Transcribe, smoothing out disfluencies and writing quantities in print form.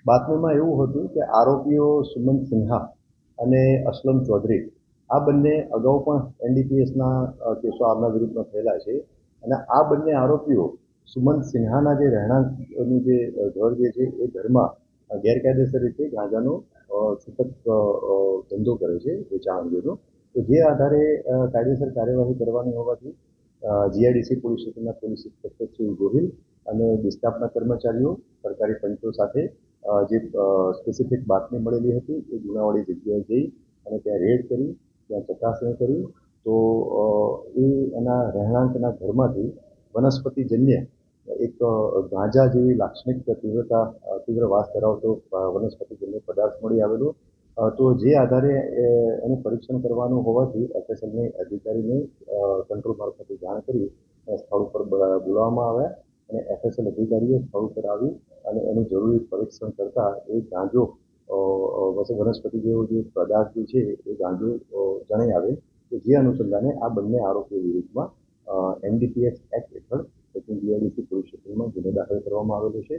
બાતમીમાં એવું હતું કે આરોપીઓ સુમંત સિન્હા અને અસલમ ચૌધરી આ બંને અગાઉ પણ એનડીપીએસના કેસો આમના વિરુદ્ધમાં થયેલા છે. અને આ બંને આરોપીઓ સુમંત સિન્હાના જે રહેણાંકનું જે ઘર જે છે એ ઘરમાં ગેરકાયદેસર રીતે ગાંજાનો છૂટક ધંધો કરે છે વેચાણ અંગેનો. તો જે આધારે કાયદેસર કાર્યવાહી કરવાની હોવાથી જીઆઈડીસી પોલીસ સ્ટેશનના પોલીસ ઇન્સ્પેક્ટર શ્રી ગોહિલ અને ડિસ્ટાફના કર્મચારીઓ સરકારી પંચો સાથે જે સ્પેસિફિક બાતમી મળેલી હતી એ ગુનાવાળી જગ્યાએ જઈ અને ત્યાં રેડ કરી, ત્યાં ચકાસણી કરી. તો એના રહેણાંકના ઘરમાંથી વનસ્પતિજન્ય એક ગાંજા જેવી લાક્ષણિક તીવ્ર વાસ ધરાવતો વનસ્પતિજન્ય પદાર્થ મળી આવેલો. તો જે આધારે એનું પરીક્ષણ કરવાનું હોવાથી એફએસએલની અધિકારીને કંટ્રોલ મારફતે જાણ કરી સ્થળ ઉપર બોલાવવામાં આવ્યા અને એફએસએલ અધિકારીઓ સ્થળ ઉપર આવી અને એનું જરૂરી પરીક્ષણ કરતા એ ગાંજો વનસ્પતિ જેવો જે પદાર્થ છે એ ગાંજો જણાઈ આવે. કે જે અનુસંધાને આ બંને આરોપીઓ વિરુદ્ધમાં એનડીપીએસ એક્ટ હેઠળ જીઆઈડીસી પોલીસ સ્ટેશનમાં ગુનો દાખલ કરવામાં આવેલો છે.